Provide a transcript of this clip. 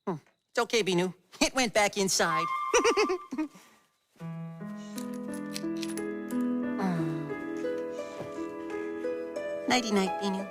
It's okay, Binoo. It went back inside. Nighty-night, Binoo.